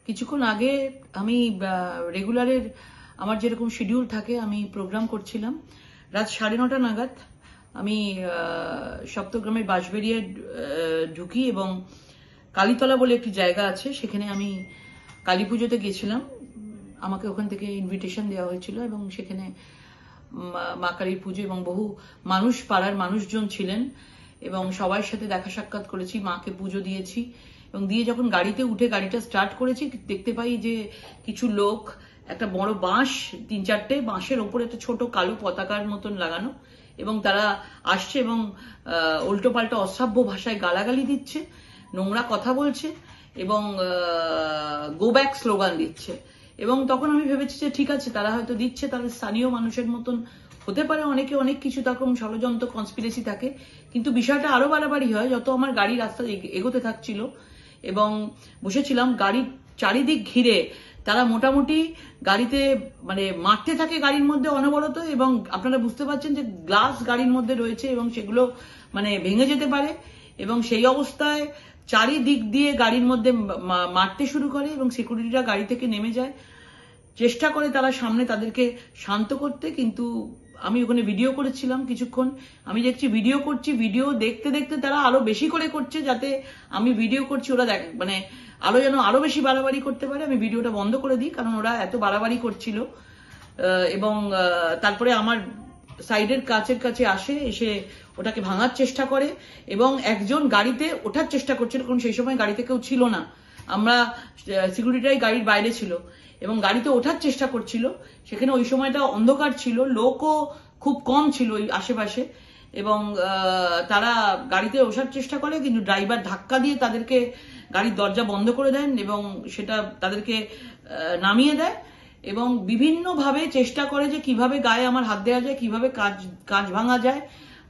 কিছুক্ষণ আগে আমি রেগুলারের আমার যেরকম শিডিউল থাকে আমি প্রোগ্রাম করছিলাম। রাত 9:30 নাগাদ আমি সপ্তগ্রামের বাঁশবেড়িয়ায় ঢুকি এবং কালীতলা বলে একটি জায়গা আছে, সেখানে আমি কালী পুজোতে গেছিলাম। আমাকে ওখান থেকে ইনভিটেশন দেওয়া হয়েছিল এবং সেখানে মা কালীর পুজো এবং বহু মানুষ, পাড়ার মানুষজন ছিলেন এবং সবার সাথে দেখা সাক্ষাৎ করেছি, মাকে পুজো দিয়েছি এবং দিয়ে যখন গাড়িতে উঠে গাড়িটা স্টার্ট করেছি দেখতে পাই যে কিছু লোক একটা বড় বাঁশ, 3-4টে বাঁশের ওপরে একটা ছোট কালো পতাকার মতন লাগানো এবং তারা আসছে এবং উল্টো পাল্টা অশ্রাব্য ভাষায় গালাগালি দিচ্ছে, নোংরা কথা বলছে এবং গো ব্যাক স্লোগান দিচ্ছে। এবং তখন আমি ভেবেছি যে ঠিক আছে, তারা হয়তো দিচ্ছে, তাদের স্থানীয় মানুষের মতন হতে পারে, অনেকে অনেক কিছু তখন ষড়যন্ত্র কনস্পিরেসি থাকে, কিন্তু বিষয়টা আরো বাড়াবাড়ি হয় যত আমার গাড়ি রাস্তা এগোতে থাকছিল এবং বসেছিলাম। গাড়ির চারিদিক ঘিরে তারা মোটামুটি গাড়িতে মানে মারতে থাকে গাড়ির মধ্যে অনবরত এবং আপনারা বুঝতে পারছেন যে গ্লাস গাড়ির মধ্যে রয়েছে এবং সেগুলো মানে ভেঙে যেতে পারে এবং সেই অবস্থায় চারিদিক দিয়ে গাড়ির মধ্যে মারতে শুরু করে এবং সিকিউরিটিরা গাড়ি থেকে নেমে যায়। চেষ্টা করে তারা সামনে তাদেরকে শান্ত করতে, কিন্তু আমি ওখানে ভিডিও করেছিলাম কিছুক্ষণ। আমি দেখছি ভিডিও করছি, ভিডিও দেখতে দেখতে তারা আরো বেশি করে করছে, যাতে আমি ভিডিও করছি ওরা মানে আরো যেন আরো বেশি বাড়াবাড়ি করতে পারে। আমি ভিডিওটা বন্ধ করে দিই কারণ ওরা এত বাড়াবাড়ি করছিল এবং তারপরে আমার সাইডের কাছের কাছে আসে, এসে ওটাকে ভাঙার চেষ্টা করে এবং একজন গাড়িতে ওঠার চেষ্টা করছিল, কারণ সেই সময় গাড়িতে কেউ ছিল না, আমরা সিকিউরিটিরাই গাড়ির বাইরে ছিল এবং গাড়িতে ওঠার চেষ্টা করছিল। সেখানে ওই সময়টা অন্ধকার ছিল, লোকও খুব কম ছিল ওই আশেপাশে এবং তারা গাড়িতে ওঠার চেষ্টা করে, কিন্তু ড্রাইভার ধাক্কা দিয়ে তাদেরকে গাড়ির দরজা বন্ধ করে দেন এবং সেটা তাদেরকে নামিয়ে দেয় এবং বিভিন্নভাবে চেষ্টা করে যে কিভাবে গায়ে আমার হাত দেওয়া যায়, কিভাবে কাঁচ ভাঙা যায়,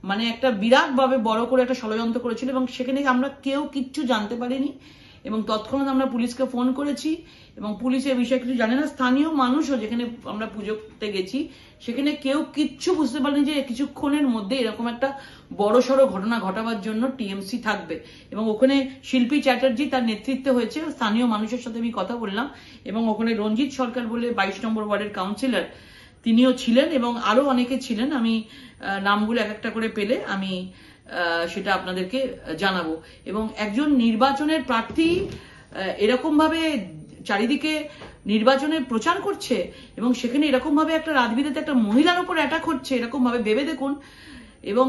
মানে একটা বিরাট ভাবে বড় করে একটা ষড়যন্ত্র করেছিল এবং সেখানে আমরা কেউ কিচ্ছু জানতে পারিনি এবং তৎক্ষণাৎ আমরা পুলিশকে ফোন করেছি এবং পুলিশের বিষয়ে কিছু জানে না। স্থানীয় মানুষও, যেখানে আমরা পুজোতে গেছি সেখানে কেউ কিচ্ছু বুঝতে পারেনি যে কিছুক্ষণের মধ্যে এরকম একটা বড়সড় ঘটনা ঘটাবার জন্য টিএমসি থাকবে এবং ওখানে শিল্পী চ্যাটার্জি তার নেতৃত্বে হয়েছে। স্থানীয় মানুষের সাথে আমি কথা বললাম এবং ওখানে রঞ্জিত সরকার বলে 22 নম্বর ওয়ার্ডের কাউন্সিলর, তিনিও ছিলেন এবং আরো অনেকে ছিলেন। আমি নামগুলো এক একটা করে পেলে আমি সেটা আপনাদেরকে জানাবো। এবং একজন নির্বাচনের প্রার্থী এরকম ভাবে চারিদিকে নির্বাচনের প্রচার করছে এবং সেখানে এরকম ভাবে একটা রাজবিদেতে একটা মহিলার উপর অ্যাটাক হচ্ছে, এরকম ভাবে ভেবে দেখুন এবং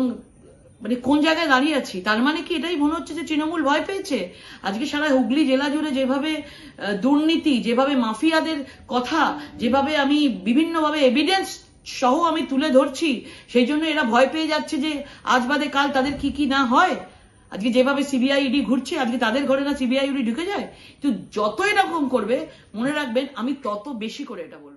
মানে কোন জায়গায় দাঁড়িয়ে আছি। তার মানে কি এটাই মনে হচ্ছে যে তৃণমূল ভয় পেয়েছে? আজকে সারা হুগলি জেলা জুড়ে যেভাবে দুর্নীতি, যেভাবে মাফিয়াদের কথা, যেভাবে আমি বিভিন্নভাবে এভিডেন্স সহ আমি তুলে ধরছি, সেই জন্য এরা ভয় পেয়ে যাচ্ছে যে আজ বাদে কাল তাদের কি কি না হয়। আজকে যেভাবে সিবিআই ইডি ঘুরছে, আজকে তাদের ঘরে না সিবিআই ইডি ঢুকে যায়। তো যত এরকম করবে মনে রাখবেন আমি তত বেশি করে এটা বলবো।